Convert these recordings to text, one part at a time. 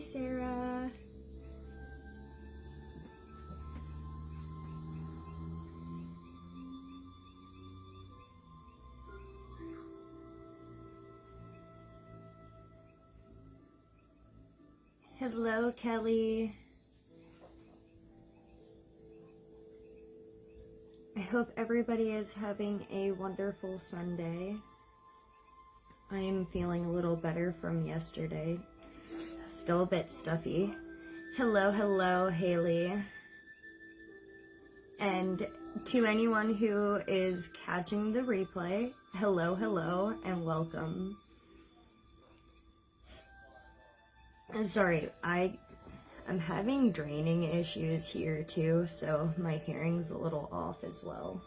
Sarah. Hello, Kelly. I hope everybody is having a wonderful Sunday. I am feeling a little better from yesterday. Still a bit stuffy. Hello, Haley. And to anyone who is catching the replay, hello, and welcome. Sorry, I'm having draining issues here too, so my hearing's a little off as well.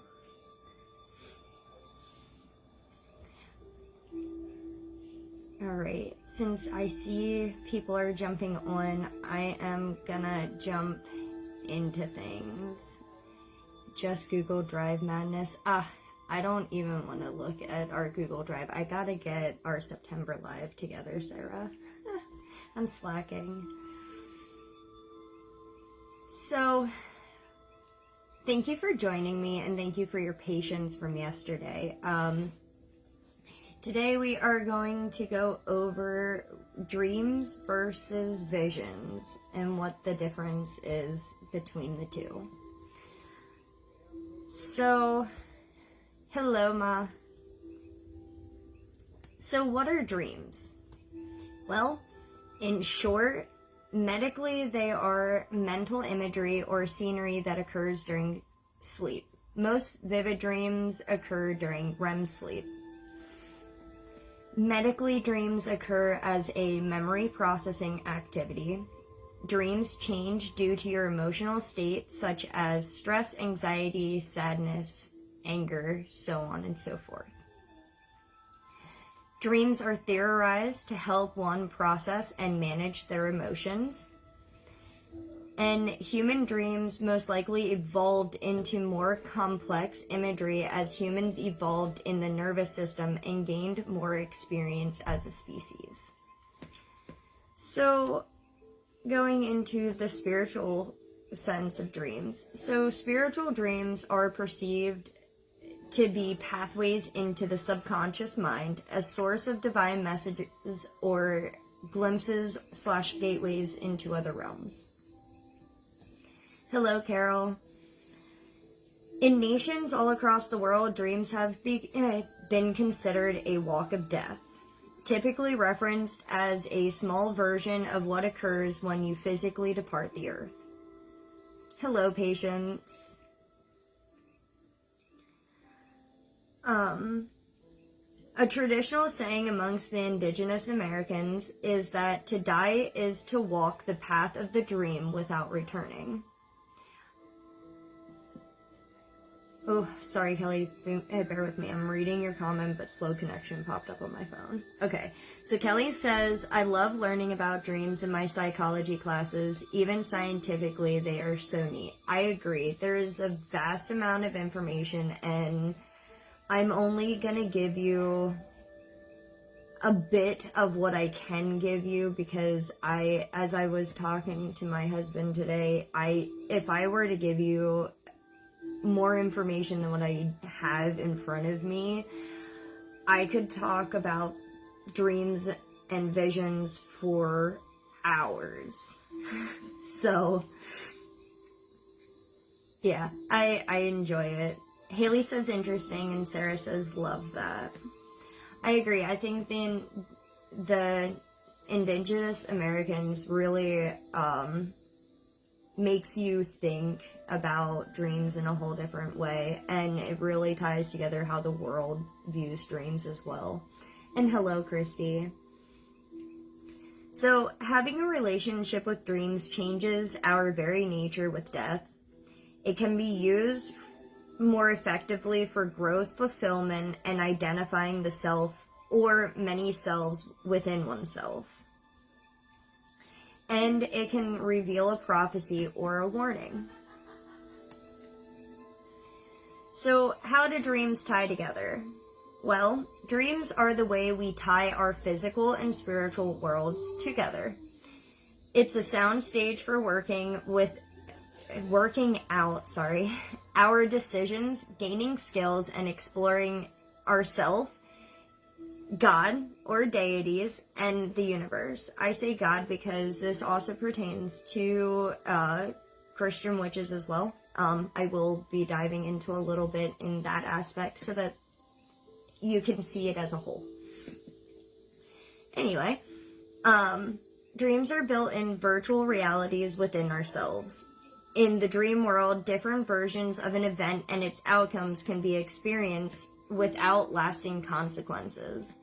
Alright, since I see people are jumping on, I am gonna jump into things. Just Google Drive madness. I don't even want to look at our Google Drive. I gotta get our September live together, Sarah. I'm slacking. So, thank you for joining me, and thank you for your patience from yesterday. Today we are going to go over dreams versus visions and what the difference is between the two. So, hello, Ma. So, what are dreams? Well, in short, medically, they are mental imagery or scenery that occurs during sleep. Most vivid dreams occur during REM sleep. Medically, dreams occur as a memory processing activity. Dreams change due to your emotional state, such as stress, anxiety, sadness, anger, so on and so forth. Dreams are theorized to help one process and manage their emotions. And human dreams most likely evolved into more complex imagery as humans evolved in the nervous system and gained more experience as a species. So, going into the spiritual sense of dreams. So, spiritual dreams are perceived to be pathways into the subconscious mind, a source of divine messages or glimpses / gateways into other realms. Hello, Carol. In nations all across the world, dreams have been considered a walk of death, typically referenced as a small version of what occurs when you physically depart the earth. Hello, Patience. A traditional saying amongst the indigenous Americans is that to die is to walk the path of the dream without returning. Oh, sorry, Kelly. Bear with me. I'm reading your comment, but slow connection popped up on my phone. Okay. So Kelly says, I love learning about dreams in my psychology classes. Even scientifically, they are so neat. I agree. There is a vast amount of information, and I'm only going to give you a bit of what I can give you because as I was talking to my husband today, if I were to give you more information than what I have in front of me, I could talk about dreams and visions for hours. So, yeah, I enjoy it. Haley says interesting, and Sarah says love that. I agree. I think the indigenous Americans really makes you think about dreams in a whole different way, and it really ties together how the world views dreams as well. And hello, Christy. So, having a relationship with dreams changes our very nature with death. It can be used more effectively for growth, fulfillment, and identifying the self or many selves within oneself. And it can reveal a prophecy or a warning. So, how do dreams tie together? Well, dreams are the way we tie our physical and spiritual worlds together. It's a sound stage for working out, our decisions, gaining skills, and exploring ourself, God or deities, and the universe. I say God because this also pertains to Christian witches as well. I will be diving into a little bit in that aspect so that you can see it as a whole. Anyway, dreams are built-in virtual realities within ourselves. In the dream world, different versions of an event and its outcomes can be experienced without lasting consequences.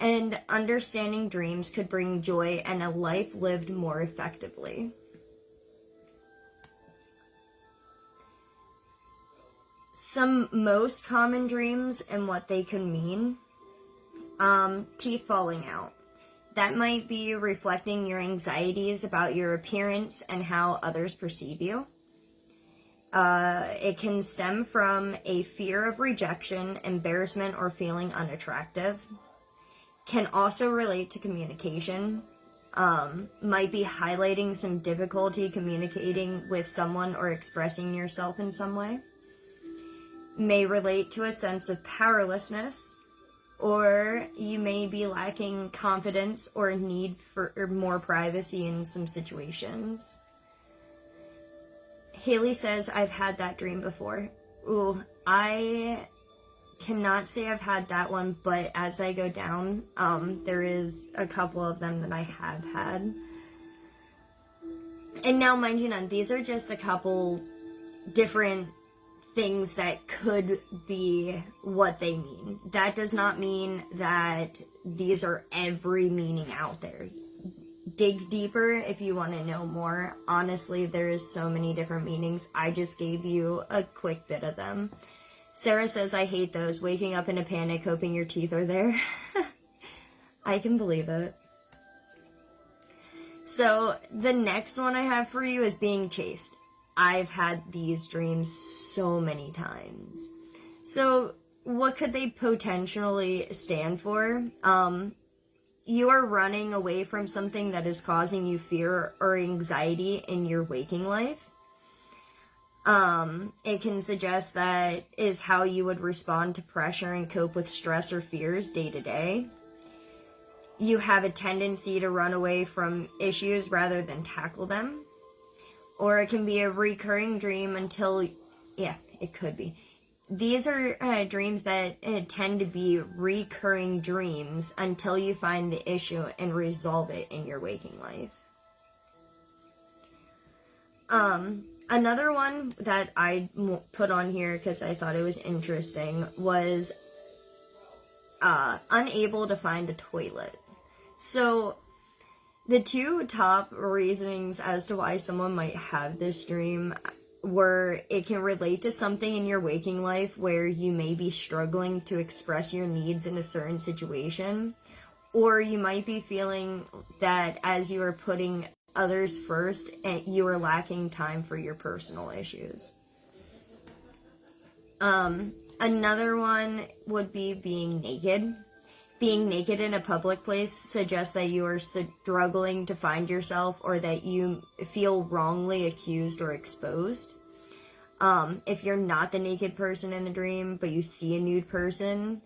And understanding dreams could bring joy and a life lived more effectively. Some most common dreams and what they can mean. Teeth falling out. That might be reflecting your anxieties about your appearance and how others perceive you. It can stem from a fear of rejection, embarrassment, or feeling unattractive. Can also relate to communication. Might be highlighting some difficulty communicating with someone or expressing yourself in some way. May relate to a sense of powerlessness, or you may be lacking confidence or need for more privacy in some situations. Haley says, I've had that dream before. Ooh, I cannot say I've had that one, but as I go down, there is a couple of them that I have had. And now, mind you, none, these are just a couple different things that could be what they mean. That does not mean that these are every meaning out there. Dig deeper if you want to know more. Honestly, there is so many different meanings. I just gave you a quick bit of them. Sarah says, I hate those. Waking up in a panic, hoping your teeth are there. I can believe it. So, the next one I have for you is being chased. I've had these dreams so many times. So, what could they potentially stand for? You are running away from something that is causing you fear or anxiety in your waking life. It can suggest that is how you would respond to pressure and cope with stress or fears day to day. You have a tendency to run away from issues rather than tackle them. Or it can be a recurring dream until, yeah, it could be. These are dreams that tend to be recurring dreams until you find the issue and resolve it in your waking life. Another one that I put on here because I thought it was interesting was unable to find a toilet. So, the two top reasonings as to why someone might have this dream were it can relate to something in your waking life where you may be struggling to express your needs in a certain situation, or you might be feeling that as you are putting others first, you are lacking time for your personal issues. Another one would be being naked. Being naked in a public place suggests that you are struggling to find yourself or that you feel wrongly accused or exposed. If you're not the naked person in the dream, but you see a nude person,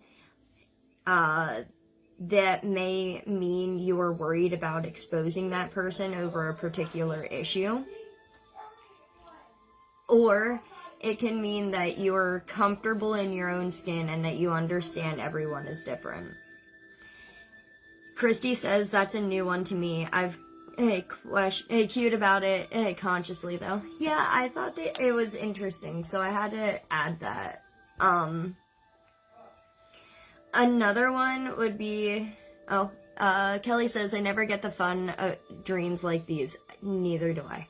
that may mean you are worried about exposing that person over a particular issue. Or it can mean that you're comfortable in your own skin and that you understand everyone is different. Christy says that's a new one to me. I've cute about it consciously though. Yeah, I thought that it was interesting, so I had to add that. Another one would be, Kelly says, I never get the fun dreams like these. Neither do I.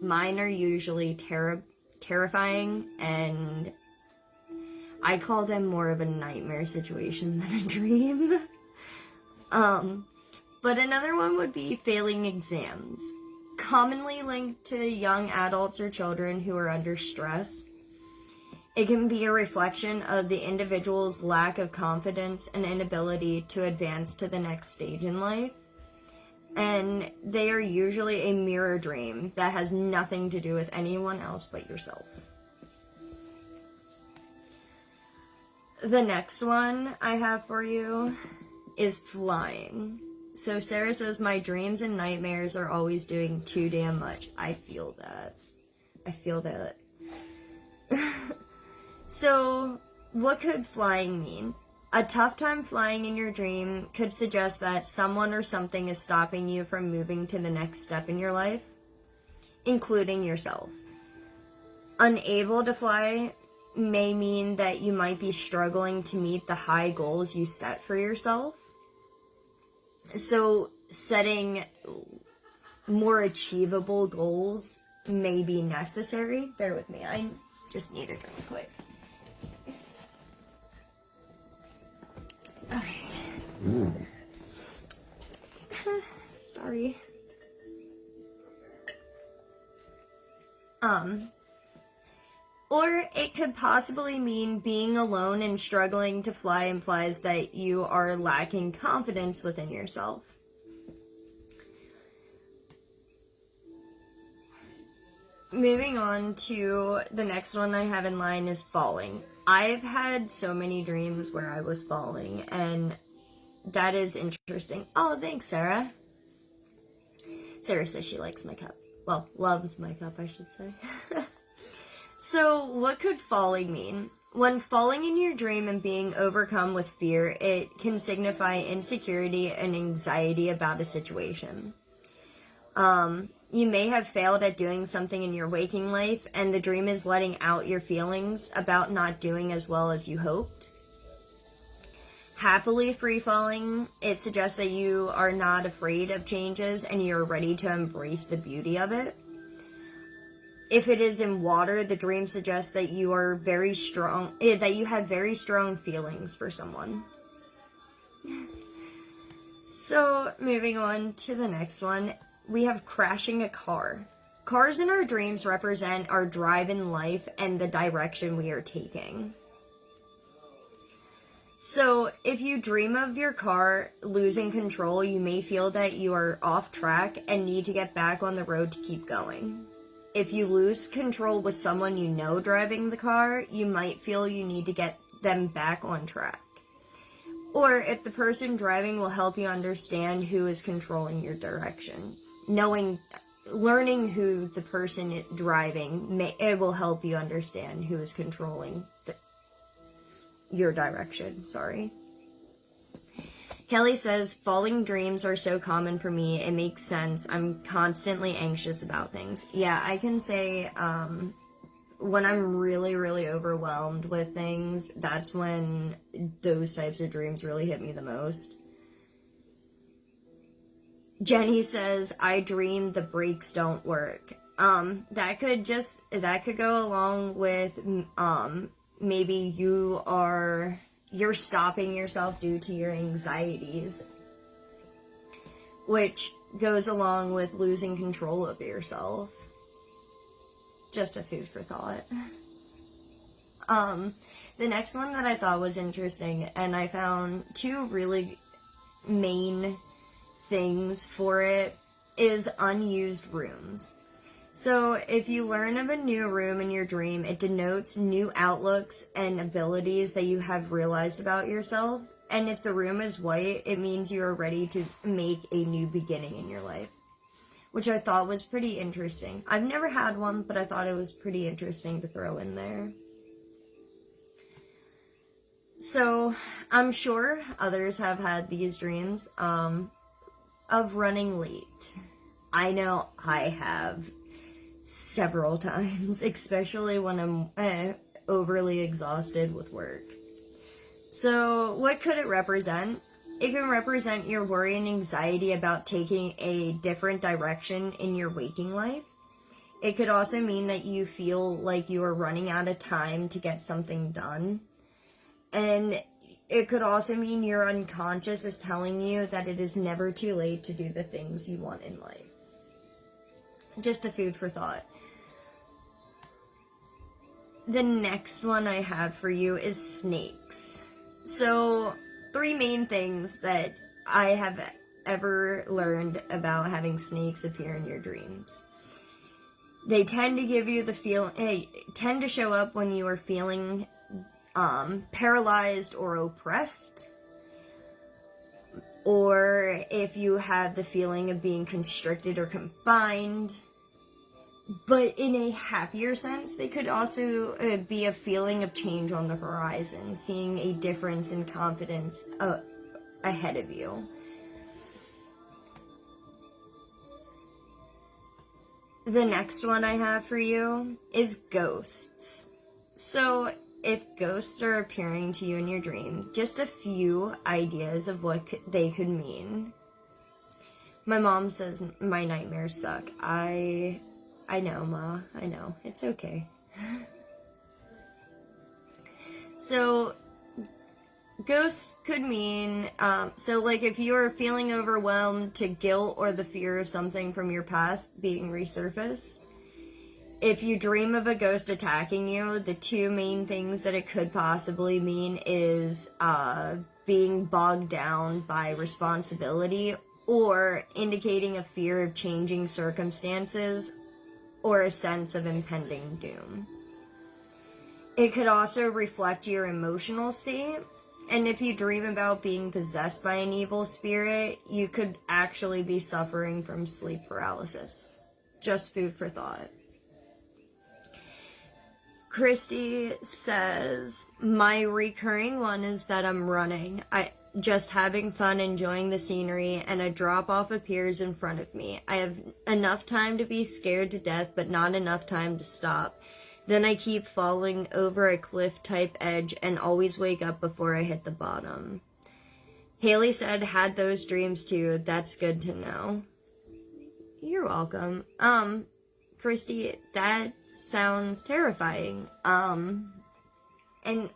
Mine are usually terrifying, and I call them more of a nightmare situation than a dream. But another one would be failing exams. Commonly linked to young adults or children who are under stress. It can be a reflection of the individual's lack of confidence and inability to advance to the next stage in life. and they are usually a mirror dream that has nothing to do with anyone else but yourself. The next one I have for you is flying. So Sarah says, my dreams and nightmares are always doing too damn much. I feel that. So, what could flying mean? A tough time flying in your dream could suggest that someone or something is stopping you from moving to the next step in your life, including yourself. Unable to fly may mean that you might be struggling to meet the high goals you set for yourself. So, setting more achievable goals may be necessary. Bear with me, I just need a drink quick. Okay. Sorry. Or it could possibly mean being alone and struggling to fly implies that you are lacking confidence within yourself. Moving on to the next one I have in line is falling. I've had so many dreams where I was falling, and that is interesting. Oh, thanks, Sarah. Sarah says she likes my cup. Well, loves my cup, I should say. So, what could falling mean? When falling in your dream and being overcome with fear, it can signify insecurity and anxiety about a situation. You may have failed at doing something in your waking life, and the dream is letting out your feelings about not doing as well as you hoped. Happily free-falling, it suggests that you are not afraid of changes and you're ready to embrace the beauty of it. If it is in water, the dream suggests that you are very strong, that you have very strong feelings for someone. So, moving on to the next one, we have crashing a car. Cars in our dreams represent our drive in life and the direction we are taking. So, if you dream of your car losing control, you may feel that you are off track and need to get back on the road to keep going. If you lose control with someone you know driving the car, you might feel you need to get them back on track. Or if the person driving will help you understand who is controlling your direction. Learning who the person driving, it will help you understand who is controlling your direction. Sorry. Kelly says, falling dreams are so common for me, it makes sense. I'm constantly anxious about things. Yeah, I can say, when I'm really, really overwhelmed with things, that's when those types of dreams really hit me the most. Jenny says, I dream the brakes don't work. That could go along with, maybe you're stopping yourself due to your anxieties, which goes along with losing control of yourself. Just a food for thought. The next one that I thought was interesting, and I found two really main things for it, is unused rooms. So, if you learn of a new room in your dream, it denotes new outlooks and abilities that you have realized about yourself. And if the room is white, it means you are ready to make a new beginning in your life. Which I thought was pretty interesting. I've never had one, but I thought it was pretty interesting to throw in there. So, I'm sure others have had these dreams of running late. I know I have several times, especially when I'm overly exhausted with work. So, what could it represent? It can represent your worry and anxiety about taking a different direction in your waking life. It could also mean that you feel like you are running out of time to get something done. And it could also mean your unconscious is telling you that it is never too late to do the things you want in life. Just a food for thought. The next one I have for you is snakes. So, three main things that I have ever learned about having snakes appear in your dreams. They tend to give you tend to show up when you are feeling paralyzed or oppressed, or if you have the feeling of being constricted or confined. But in a happier sense, they could also be a feeling of change on the horizon, seeing a difference in confidence ahead of you. The next one I have for you is ghosts. So, if ghosts are appearing to you in your dream, just a few ideas of what they could mean. My mom says my nightmares suck. I know, Ma. I know. It's okay. So, ghosts could mean, if you're feeling overwhelmed to guilt or the fear of something from your past being resurfaced, if you dream of a ghost attacking you, the two main things that it could possibly mean is being bogged down by responsibility, or indicating a fear of changing circumstances, or a sense of impending doom. It could also reflect your emotional state, and if you dream about being possessed by an evil spirit, you could actually be suffering from sleep paralysis. Just food for thought. Christy says, my recurring one is that I'm running. Just having fun, enjoying the scenery, and a drop-off appears in front of me. I have enough time to be scared to death, but not enough time to stop. Then I keep falling over a cliff-type edge and always wake up before I hit the bottom. Haley said, had those dreams too. That's good to know. You're welcome. Christy, that sounds terrifying. And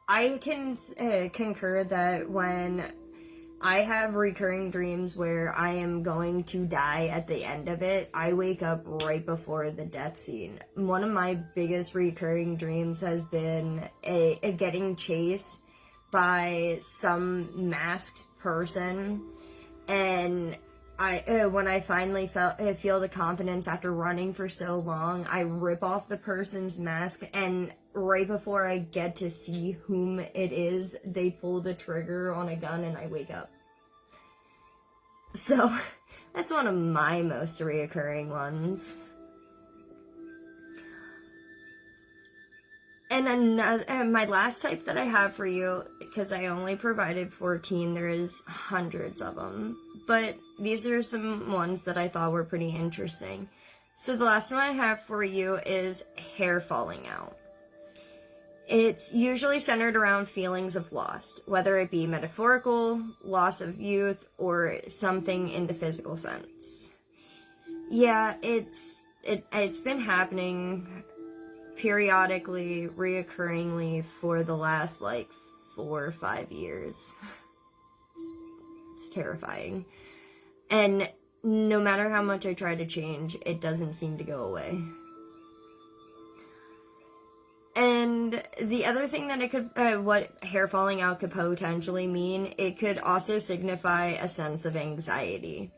I can concur that when I have recurring dreams where I am going to die at the end of it, I wake up right before the death scene. One of my biggest recurring dreams has been a getting chased by some masked person, and when I finally feel the confidence after running for so long, I rip off the person's mask, and right before I get to see whom it is, they pull the trigger on a gun and I wake up. So, that's one of my most reoccurring ones. And my last type that I have for you, because I only provided 14, there is hundreds of them. But these are some ones that I thought were pretty interesting. So the last one I have for you is hair falling out. It's usually centered around feelings of loss, whether it be metaphorical, loss of youth, or something in the physical sense. Yeah, it's been happening periodically, reoccurringly for the last 4 or 5 years. It's terrifying. And no matter how much I try to change, it doesn't seem to go away. And the other thing that it could, what hair falling out could potentially mean, it could also signify a sense of anxiety.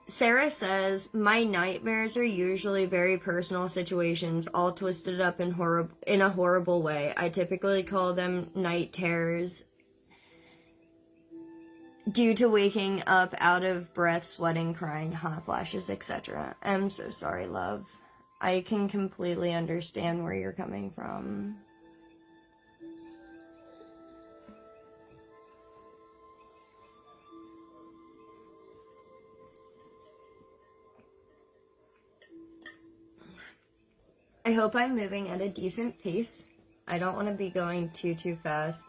Sarah says, my nightmares are usually very personal situations, all twisted up in a horrible way. I typically call them night terrors due to waking up out of breath, sweating, crying, hot flashes, etc. I'm so sorry, love. I can completely understand where you're coming from. I hope I'm moving at a decent pace. I don't want to be going too fast.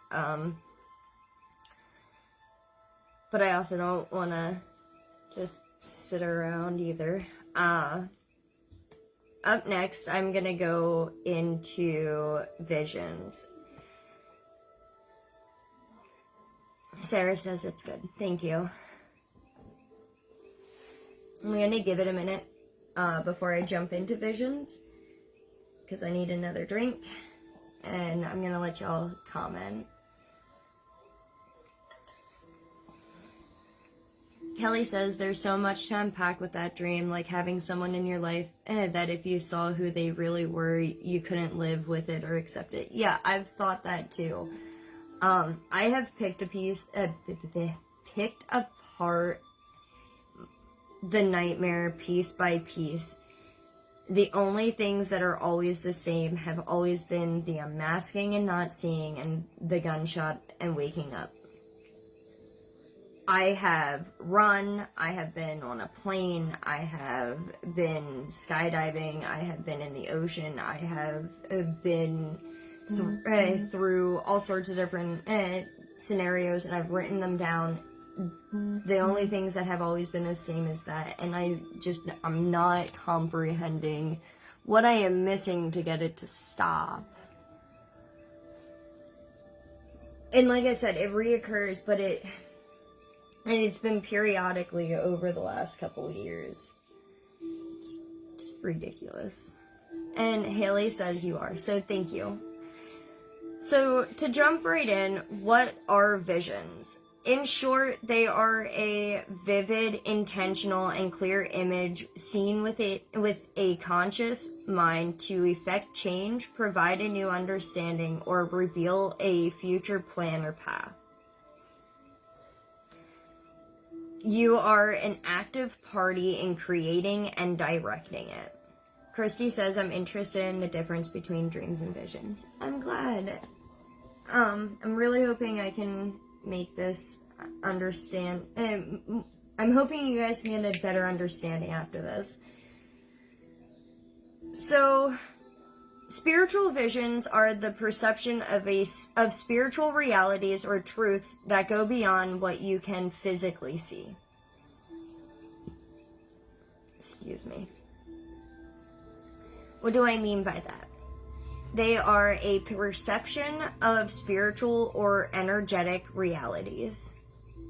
But I also don't want to just sit around either. Up next, I'm going to go into visions. Sarah says it's good. Thank you. I'm going to give it a minute before I jump into visions, because I need another drink, and I'm going to let y'all comment. Kelly says there's so much to unpack with that dream, like having someone in your life that if you saw who they really were, you couldn't live with it or accept it. Yeah, I've thought that too. I have picked apart the nightmare piece by piece. The only things that are always the same have always been the unmasking and not seeing and the gunshot and waking up. I have run, I have been on a plane, I have been skydiving, I have been in the ocean, I have been through all sorts of different scenarios, and I've written them down. The only things that have always been the same is that, and I'm not comprehending what I am missing to get it to stop. And like I said, it reoccurs, but it's been periodically over the last couple of years. It's just ridiculous. And Haley says you are, so thank you. So to jump right in, what are visions? In short, they are a vivid, intentional, and clear image seen with a conscious mind to effect change, provide a new understanding, or reveal a future plan or path. You are an active party in creating and directing it. Christy says, I'm interested in the difference between dreams and visions. I'm glad. I'm really hoping I can make this understand. I'm hoping you guys can get a better understanding after this. So, spiritual visions are the perception of spiritual realities or truths that go beyond what you can physically see. Excuse me. What do I mean by that? They are a perception of spiritual or energetic realities,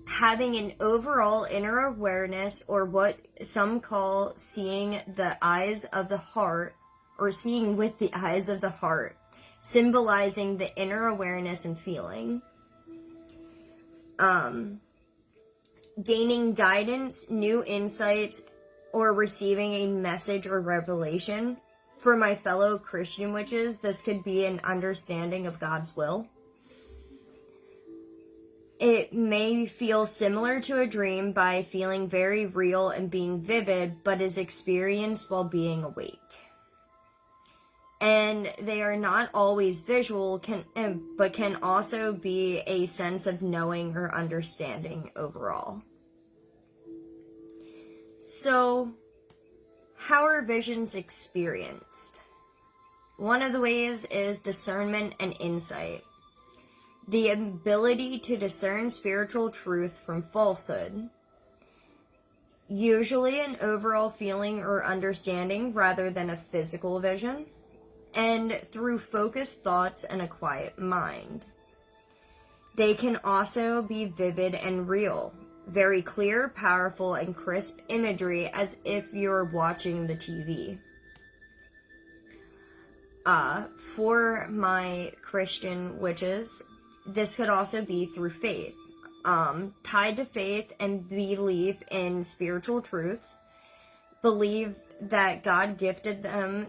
having an overall inner awareness, or what some call seeing the eyes of the heart, or seeing with the eyes of the heart, symbolizing the inner awareness and feeling. Gaining guidance, new insights, or receiving a message or revelation. For my fellow Christian witches, this could be an understanding of God's will. It may feel similar to a dream by feeling very real and being vivid, but is experienced while being awake. And they are not always visual, but can also be a sense of knowing or understanding overall. So, how are visions experienced? One of the ways is discernment and insight. The ability to discern spiritual truth from falsehood. Usually an overall feeling or understanding rather than a physical vision. And through focused thoughts and a quiet mind. They can also be vivid and real. Very clear, powerful, and crisp imagery as if you're watching the TV. For my Christian witches, this could also be through faith. Tied to faith and belief in spiritual truths. Believe that God gifted them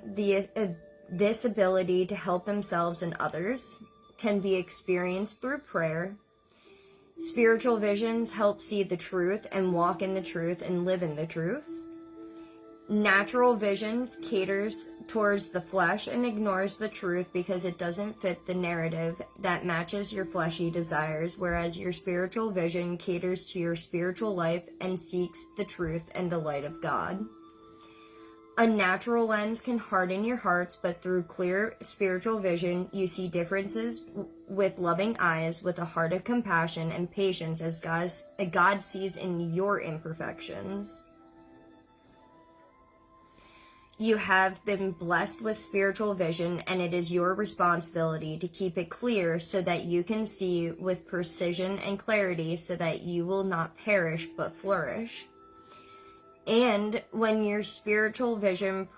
this ability to help themselves and others. Can be experienced through prayer. Spiritual visions help see the truth and walk in the truth and live in the truth. Natural visions caters towards the flesh and ignores the truth because it doesn't fit the narrative that matches your fleshy desires, whereas your spiritual vision caters to your spiritual life and seeks the truth and the light of God. A natural lens can harden your hearts, but through clear spiritual vision, you see differences with loving eyes, with a heart of compassion and patience as God sees in your imperfections. You have been blessed with spiritual vision, and it is your responsibility to keep it clear so that you can see with precision and clarity so that you will not perish but flourish. And when your spiritual vision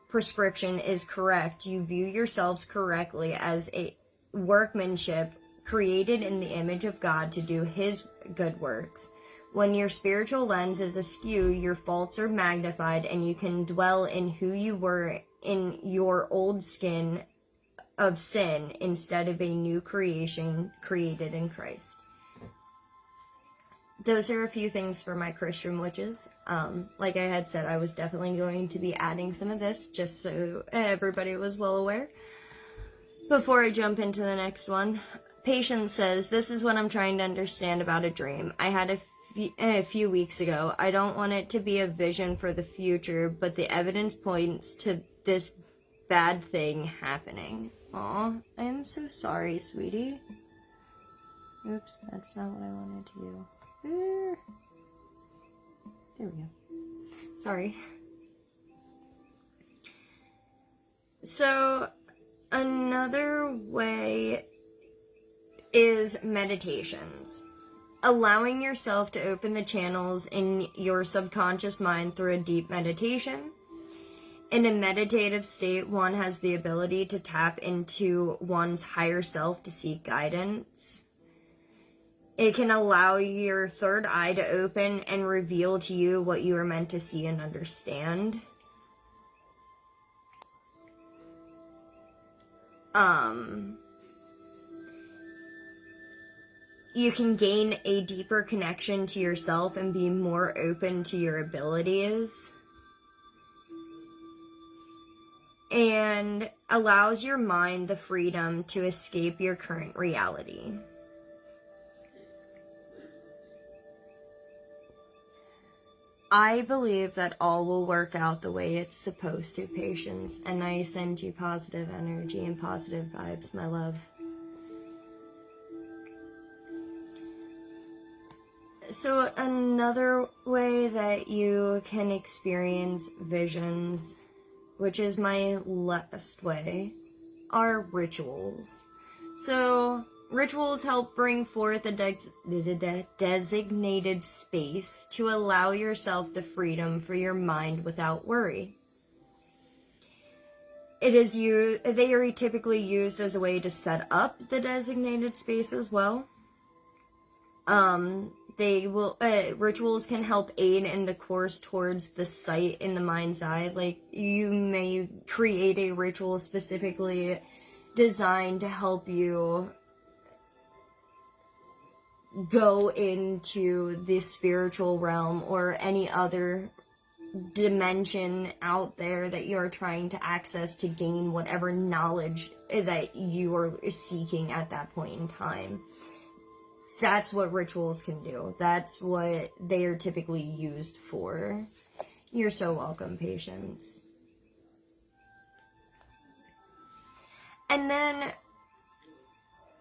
prescription is correct, you view yourselves correctly as a workmanship created in the image of God to do His good works, When your spiritual lens is askew, your faults are magnified, and you can dwell in who you were in your old skin of sin instead of a new creation created in Christ. Those are a few things for my Christian witches. Like I had said, I was definitely going to be adding some of this just so everybody was well aware. Before I jump into the next one, Patience says, this is what I'm trying to understand about a dream. I had a few weeks ago. I don't want it to be a vision for the future, but the evidence points to this bad thing happening. Aw, I am so sorry, sweetie. Oops, that's not what I wanted to do. There we go. Sorry. So, another way is meditations. Allowing yourself to open the channels in your subconscious mind through a deep meditation. In a meditative state, one has the ability to tap into one's higher self to seek guidance. It can allow your third eye to open and reveal to you what you are meant to see and understand. You can gain a deeper connection to yourself and be more open to your abilities. And allows your mind the freedom to escape your current reality. I believe that all will work out the way it's supposed to, Patience, and I send you positive energy and positive vibes, my love. So another way that you can experience visions, which is my last way, are rituals. So rituals help bring forth a designated space to allow yourself the freedom for your mind without worry. They are typically used as a way to set up the designated space as well. Rituals can help aid in the course towards the sight in the mind's eye. Like, you may create a ritual specifically designed to help you go into the spiritual realm or any other dimension out there that you're trying to access to gain whatever knowledge that you are seeking at that point in time. That's what rituals can do. That's what they are typically used for. You're so welcome, Patience. And then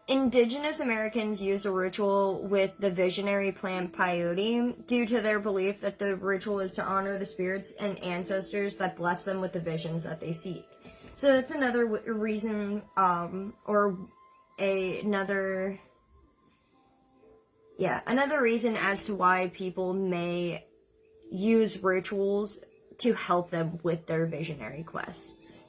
Indigenous Americans use a ritual with the visionary plant peyote due to their belief that the ritual is to honor the spirits and ancestors that bless them with the visions that they seek. So that's another reason, another reason as to why people may use rituals to help them with their visionary quests.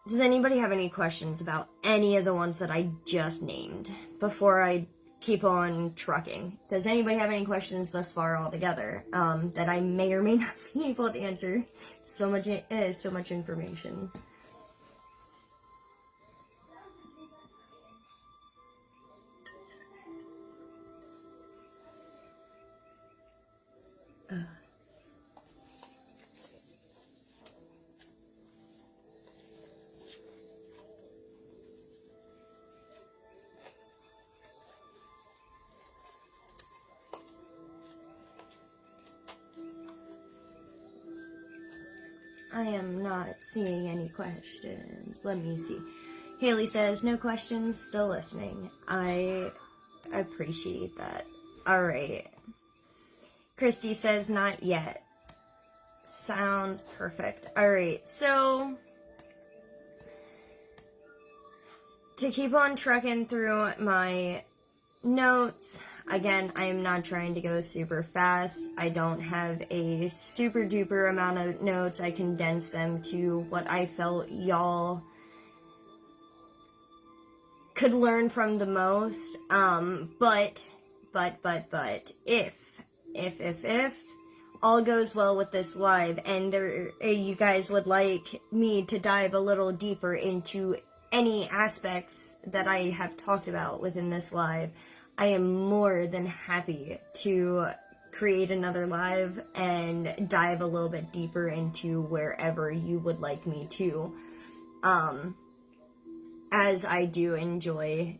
Does anybody have any questions about any of the ones that I just named before I keep on trucking? Does anybody have any questions thus far altogether that I may or may not be able to answer? So much information. I am not seeing any questions. Let me see. Haley says, no questions, still listening. I appreciate that. Alright. Christy says, not yet. Sounds perfect. Alright, so to keep on trucking through my notes, again, I am not trying to go super fast. I don't have a super duper amount of notes. I condensed them to what I felt y'all could learn from the most. But but, if all goes well with this live and you guys would like me to dive a little deeper into any aspects that I have talked about within this live, I am more than happy to create another live and dive a little bit deeper into wherever you would like me to. As I do enjoy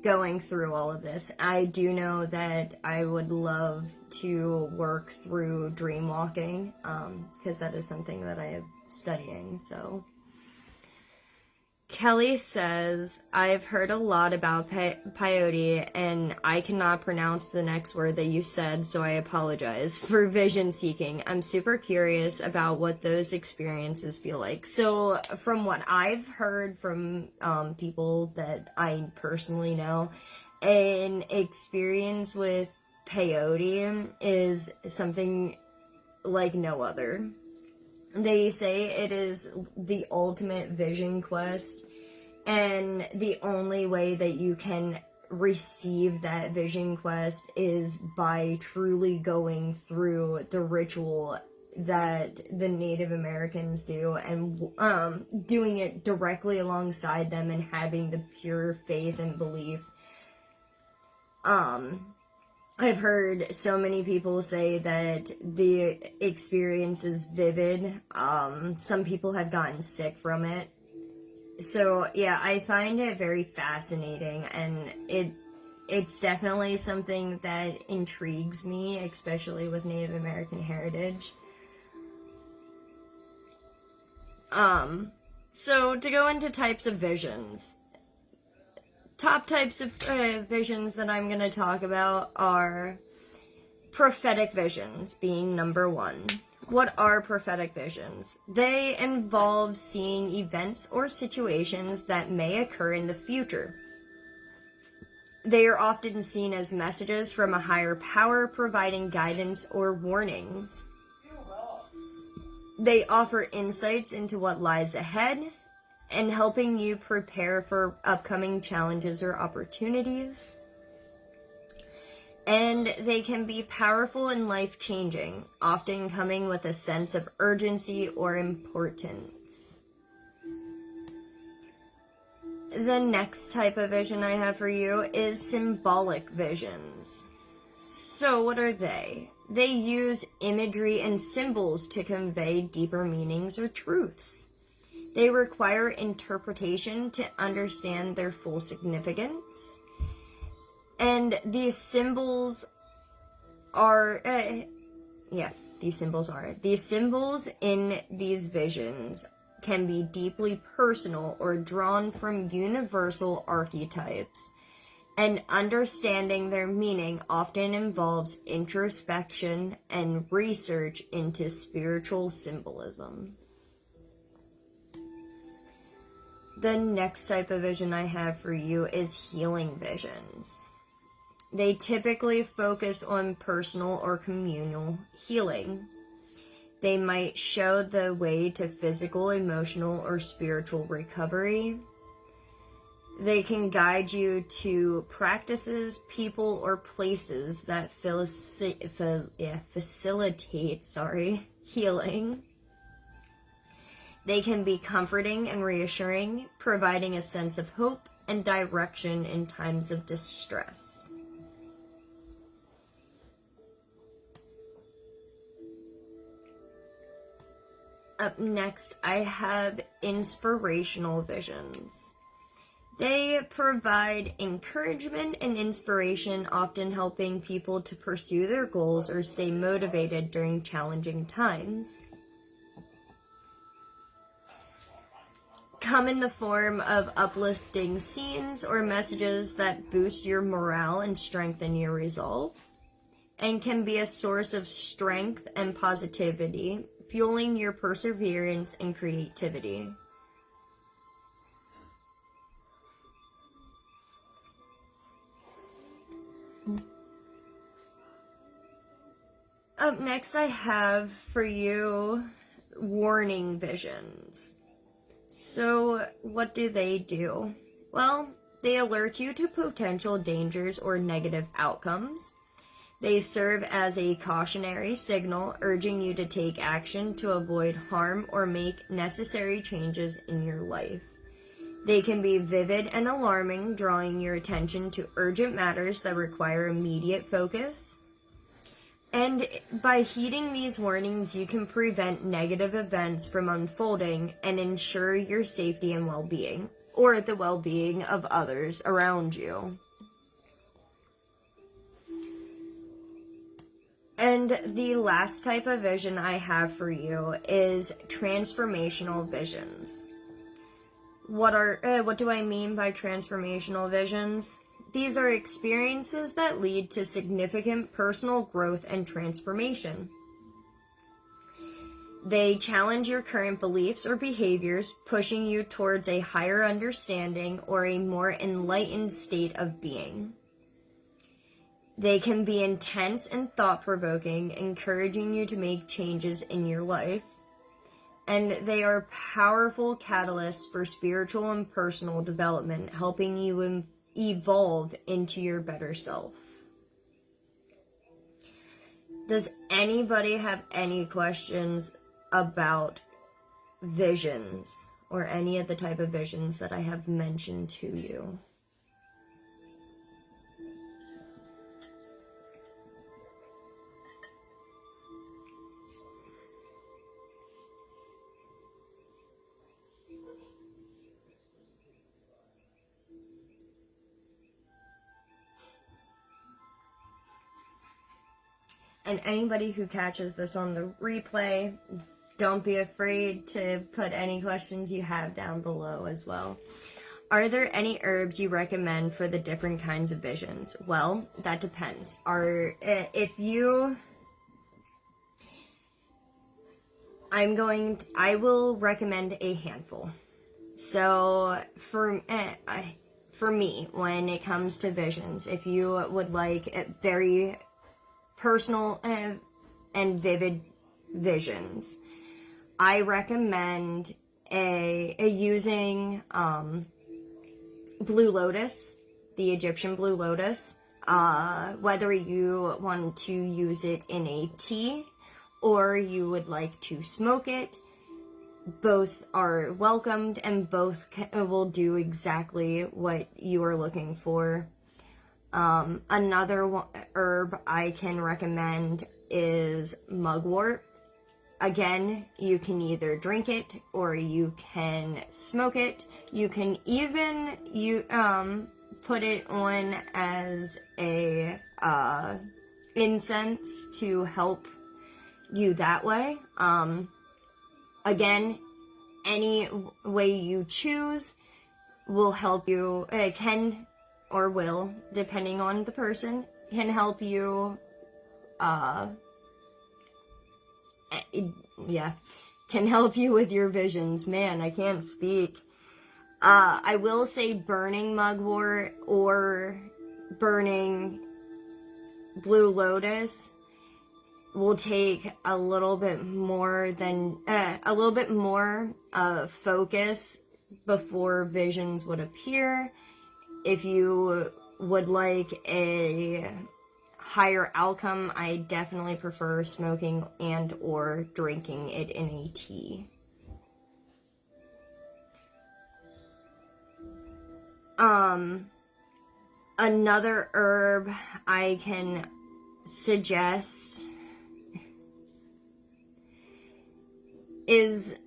going through all of this. I do know that I would love to work through dream walking, because that is something that I am studying, so. Kelly says, I've heard a lot about peyote, and I cannot pronounce the next word that you said, so I apologize, for vision seeking. I'm super curious about what those experiences feel like. So, from what I've heard from people that I personally know, an experience with peyote is something like no other. They say it is the ultimate vision quest, and the only way that you can receive that vision quest is by truly going through the ritual that the Native Americans do, and doing it directly alongside them and having the pure faith and belief. I've heard so many people say that the experience is vivid. Some people have gotten sick from it. So, yeah, I find it very fascinating, and it's definitely something that intrigues me, especially with Native American heritage. So, to go into types of visions. Top types of visions that I'm going to talk about are prophetic visions, being number one. What are prophetic visions? They involve seeing events or situations that may occur in the future. They are often seen as messages from a higher power providing guidance or warnings. They offer insights into what lies ahead and helping you prepare for upcoming challenges or opportunities. And they can be powerful and life-changing, often coming with a sense of urgency or importance. The next type of vision I have for you is symbolic visions. So what are they? They use imagery and symbols to convey deeper meanings or truths. They require interpretation to understand their full significance. And these symbols are, these symbols in these visions can be deeply personal or drawn from universal archetypes. And understanding their meaning often involves introspection and research into spiritual symbolism. The next type of vision I have for you is healing visions. They typically focus on personal or communal healing. They might show the way to physical, emotional, or spiritual recovery. They can guide you to practices, people, or places that facilitate healing. They can be comforting and reassuring, providing a sense of hope and direction in times of distress. Up next, I have inspirational visions. They provide encouragement and inspiration, often helping people to pursue their goals or stay motivated during challenging times. Come in the form of uplifting scenes or messages that boost your morale and strengthen your resolve, and can be a source of strength and positivity, fueling your perseverance and creativity. Up next, I have for you warning visions. So, what do they do? Well, They alert you to potential dangers or negative outcomes. They serve as a cautionary signal, urging you to take action to avoid harm or make necessary changes in your life. They can be vivid and alarming, drawing your attention to urgent matters that require immediate focus. And by heeding these warnings, you can prevent negative events from unfolding and ensure your safety and well-being, or the well-being of others around you. And the last type of vision I have for you is transformational visions. What do I mean by transformational visions? These are experiences that lead to significant personal growth and transformation. They challenge your current beliefs or behaviors, pushing you towards a higher understanding or a more enlightened state of being. They can be intense and thought-provoking, encouraging you to make changes in your life. And they are powerful catalysts for spiritual and personal development, helping you evolve into your better self. Does anybody have any questions about visions or any of the type of visions that I have mentioned to you? And anybody who catches this on the replay, don't be afraid to put any questions you have down below as well. Are there any herbs you recommend for the different kinds of visions? Well, that depends. I will recommend a handful. So for me, when it comes to visions, if you would like very personal and vivid visions, I recommend using blue lotus, the Egyptian blue lotus, whether you want to use it in a tea or you would like to smoke it. Both are welcomed and both will do exactly what you are looking for. Another herb I can recommend is mugwort. Again, you can either drink it or you can smoke it. You can even put it on as a incense to help you that way. Again, any way you choose will help you. Can or will, depending on the person, can help you, can help you with your visions. Man, I can't speak. I will say burning mugwort or burning blue lotus will take a little bit more focus before visions would appear. If you would like a higher outcome, I definitely prefer smoking and or drinking it in a tea. Another herb I can suggest is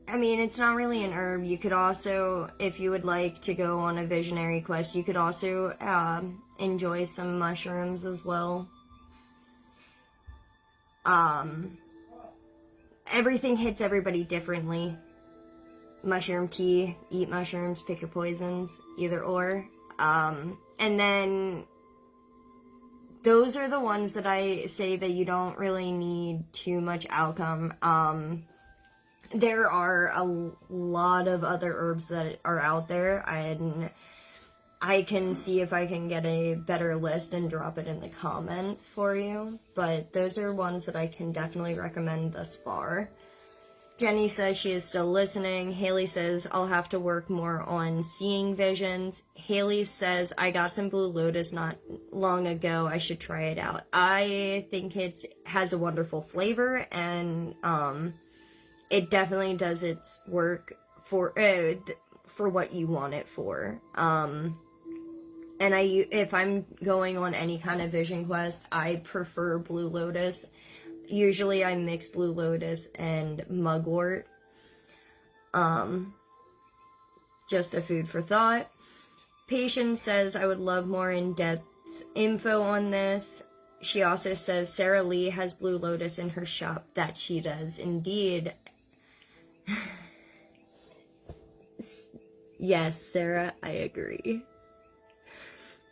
it's not really an herb. You could also, if you would like to go on a visionary quest, you could also enjoy some mushrooms as well. Everything hits everybody differently. Mushroom tea, eat mushrooms, pick your poisons, either or. And then those are the ones that I say that you don't really need too much outcome. There are a lot of other herbs that are out there, and I can see if I can get a better list and drop it in the comments for you, but those are ones that I can definitely recommend thus far. Jenny says she is still listening. Haley says, I'll have to work more on seeing visions. Haley says, I got some Blue Lotus not long ago. I should try it out. I think it has a wonderful flavor, and it definitely does its work for what you want it for. And if I'm going on any kind of vision quest, I prefer Blue Lotus. Usually I mix Blue Lotus and mugwort. Just a food for thought. Patience says, I would love more in-depth info on this. She also says Sarah Lee has Blue Lotus in her shop. That she does indeed. Yes, Sarah, I agree.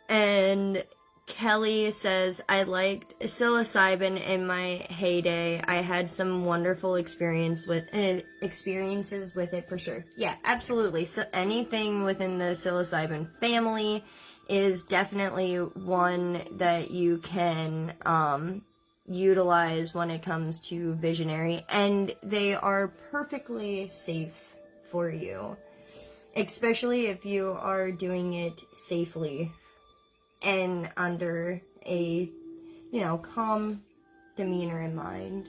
And Kelly says, I liked psilocybin in my heyday. I had some wonderful experiences with it for sure. Yeah, absolutely. So anything within the psilocybin family is definitely one that you can utilize when it comes to visionary, and they are perfectly safe for you, especially if you are doing it safely and under a, calm demeanor in mind.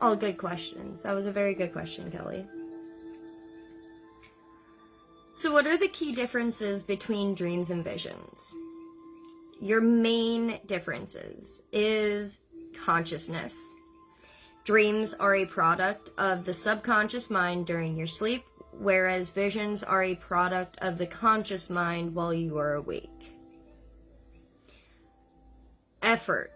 All good questions. That was a very good question, Kelly. So what are the key differences between dreams and visions? Your main differences is consciousness. Dreams are a product of the subconscious mind during your sleep, whereas visions are a product of the conscious mind while you are awake. Effort.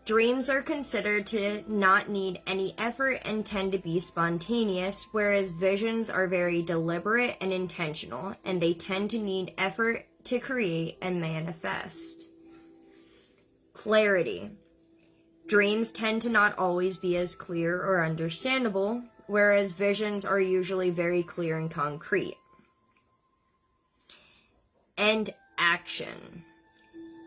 Dreams are considered to not need any effort and tend to be spontaneous, whereas visions are very deliberate and intentional, and they tend to need effort to create and manifest. Clarity. Dreams tend to not always be as clear or understandable, whereas visions are usually very clear and concrete. And action.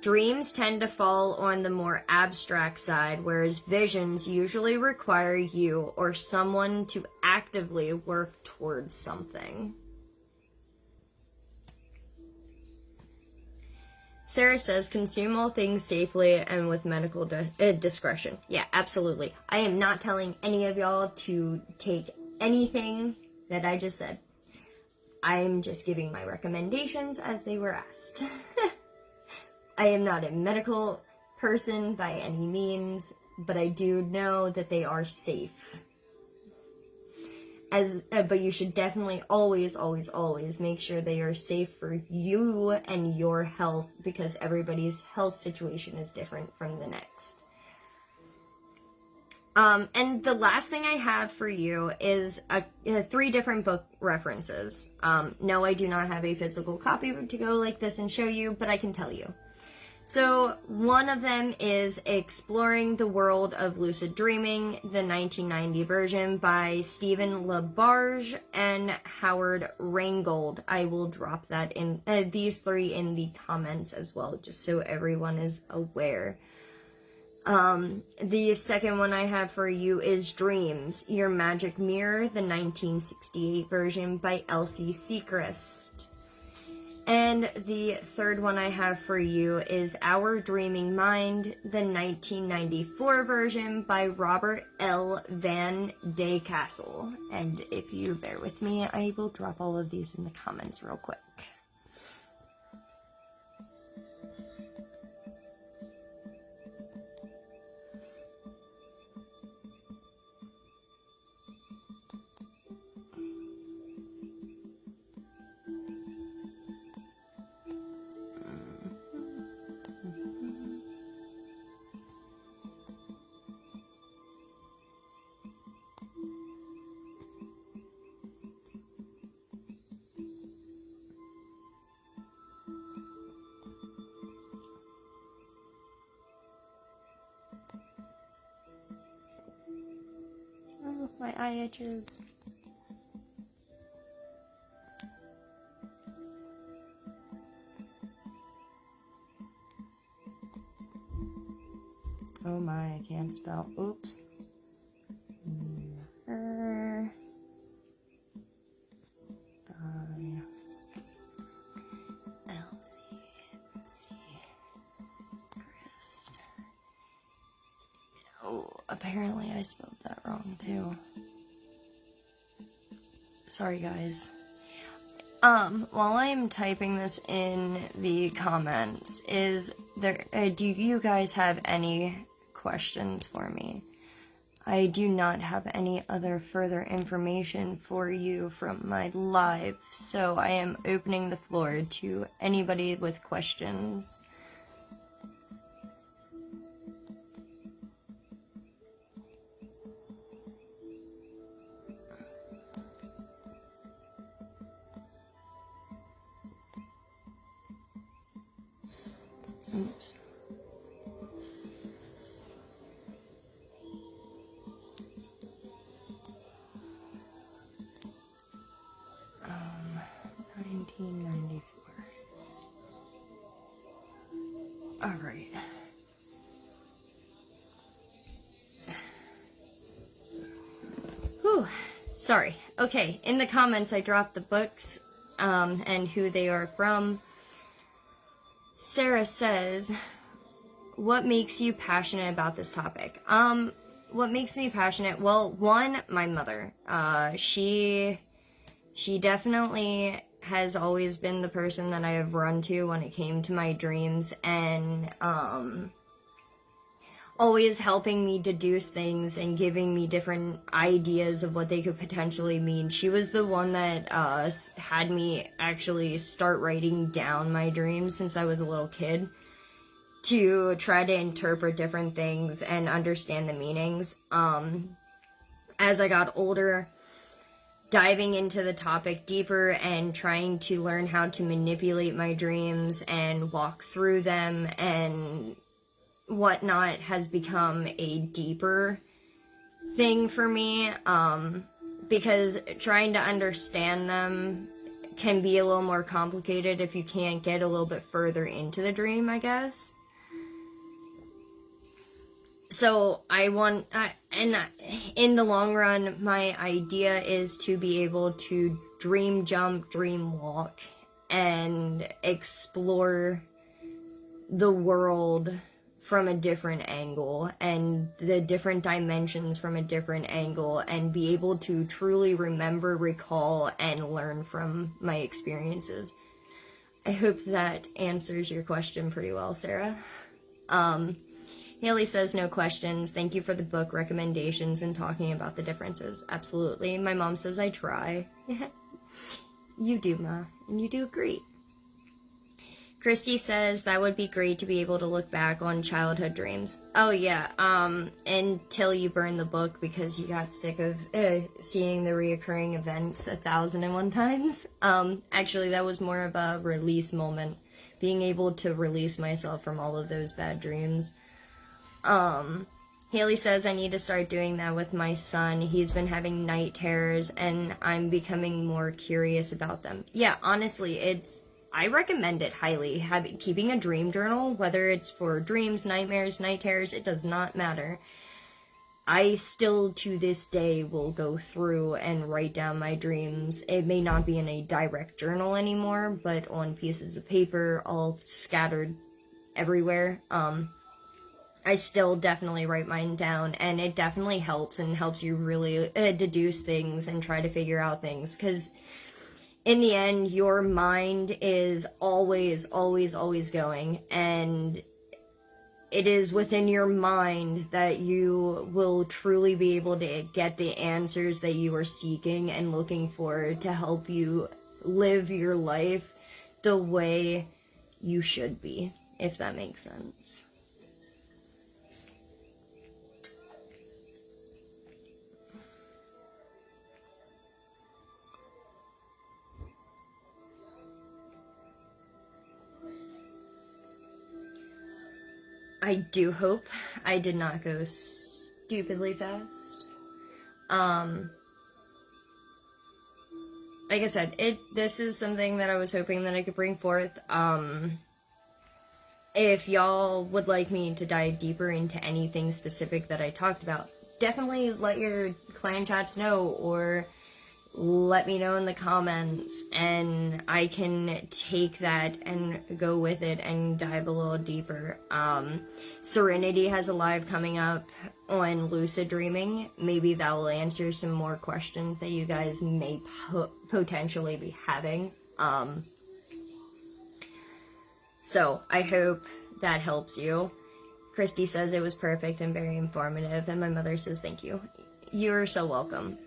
Dreams tend to fall on the more abstract side, whereas visions usually require you or someone to actively work towards something. Sarah says, consume all things safely and with medical discretion. Yeah, absolutely. I am not telling any of y'all to take anything that I just said. I am just giving my recommendations as they were asked. I am not a medical person by any means, but I do know that they are safe. But you should definitely always, always, always make sure they are safe for you and your health, because everybody's health situation is different from the next. And the last thing I have for you is 3 different book references. No, I do not have a physical copy to go like this and show you, but I can tell you. So one of them is Exploring the World of Lucid Dreaming, the 1990 version by Stephen LaBarge and Howard Reingold. I will drop that in these 3 in the comments as well, just so everyone is aware. The second one I have for you is Dreams, Your Magic Mirror, the 1968 version by Elsie Sechrist. And the third one I have for you is Our Dreaming Mind, the 1994 version by Robert L. Van de Castle. And if you bear with me, I will drop all of these in the comments real quick. My eye itches. Oh my, I can't spell. Oops. apparently I spelled that wrong too. Sorry, guys. While I'm typing this in the comments, do you guys have any questions for me? I do not have any other further information for you from my live, so I am opening the floor to anybody with questions. Oops. 1994. All right. Whew. Sorry. Okay, in the comments I dropped the books and who they are from. Sarah says, what makes you passionate about this topic? What makes me passionate? Well, one, my mother. She definitely has always been the person that I have run to when it came to my dreams, and always helping me deduce things and giving me different ideas of what they could potentially mean. She was the one that had me actually start writing down my dreams since I was a little kid, to try to interpret different things and understand the meanings. As I got older, diving into the topic deeper and trying to learn how to manipulate my dreams and walk through them and whatnot has become a deeper thing for me, because trying to understand them can be a little more complicated if you can't get a little bit further into the dream, I guess. So and in the long run, my idea is to be able to dream jump, dream walk, and explore the world from a different angle and the different dimensions from a different angle, and be able to truly remember, recall, and learn from my experiences. I hope that answers your question pretty well, Sarah. Haley says, no questions. Thank you for the book recommendations and talking about the differences. Absolutely. My mom says I try. You do, Ma, and you do great. Christy says, that would be great to be able to look back on childhood dreams. Oh, yeah, until you burn the book because you got sick of seeing the reoccurring events 1,001 times. Actually, that was more of a release moment, being able to release myself from all of those bad dreams. Haley says, I need to start doing that with my son. He's been having night terrors, and I'm becoming more curious about them. Yeah, honestly, I recommend it highly. Keeping a dream journal, whether it's for dreams, nightmares, night terrors, it does not matter. I still, to this day, will go through and write down my dreams. It may not be in a direct journal anymore, but on pieces of paper, all scattered everywhere. I still definitely write mine down, and it definitely helps, and helps you really deduce things and try to figure out things, because in the end, your mind is always, always, always going, and it is within your mind that you will truly be able to get the answers that you are seeking and looking for to help you live your life the way you should be, if that makes sense. I do hope I did not go stupidly fast. Like I said, this is something that I was hoping that I could bring forth. If y'all would like me to dive deeper into anything specific that I talked about, definitely let your clan chats know, or let me know in the comments, and I can take that and go with it and dive a little deeper. Serenity has a live coming up on lucid dreaming. Maybe that will answer some more questions that you guys may potentially be having. So I hope that helps you. Christy says it was perfect and very informative, and my mother says thank you. You're so welcome.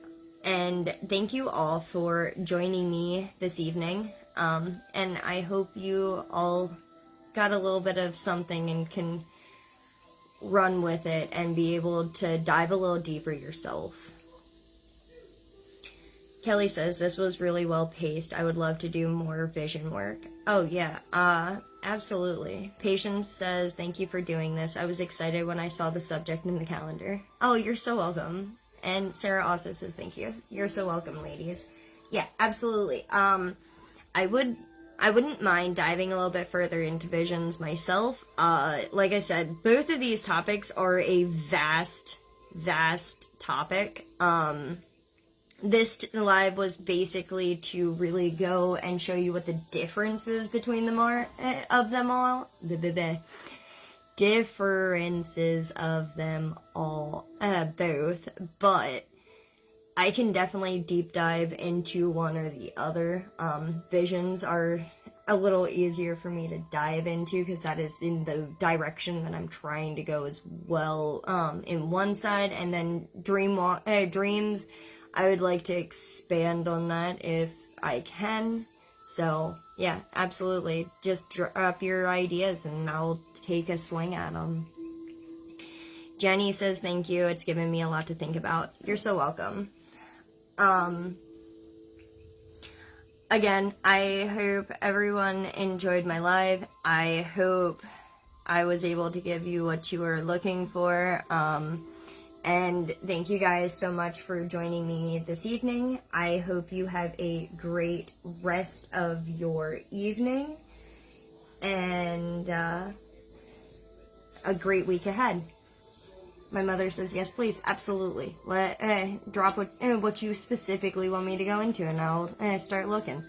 And thank you all for joining me this evening. And I hope you all got a little bit of something and can run with it and be able to dive a little deeper yourself. Kelly says, this was really well paced. I would love to do more vision work. Oh, yeah, absolutely. Patience says, thank you for doing this. I was excited when I saw the subject in the calendar. Oh, you're so welcome. And Sarah also says, thank you. You're so welcome, ladies. Yeah, absolutely. I wouldn't mind diving a little bit further into visions myself. Like I said, both of these topics are a vast topic. This live was basically to really go and show you what the differences between them are, differences of them all, both, but I can definitely deep dive into one or the other. Visions are a little easier for me to dive into because that is in the direction that I'm trying to go as well, in one side, and then dreams, I would like to expand on that if I can. So, yeah, absolutely. Just drop your ideas and I'll take a swing at them. Jenny says, thank you. It's given me a lot to think about. You're so welcome. Again, I hope everyone enjoyed my live. I hope I was able to give you what you were looking for. And thank you guys so much for joining me this evening. I hope you have a great rest of your evening and a great week ahead. My mother says, yes, please, absolutely. Drop what you specifically want me to go into, and I'll start looking.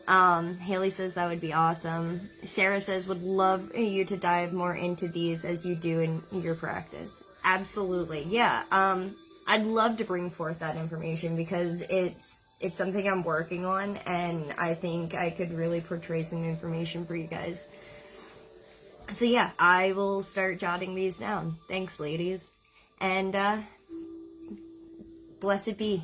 Haley says that would be awesome. Sarah says, would love you to dive more into these as you do in your practice. Absolutely, yeah. I'd love to bring forth that information because it's something I'm working on, and I think I could really portray some information for you guys. So yeah, I will start jotting these down. Thanks, ladies. And, blessed be.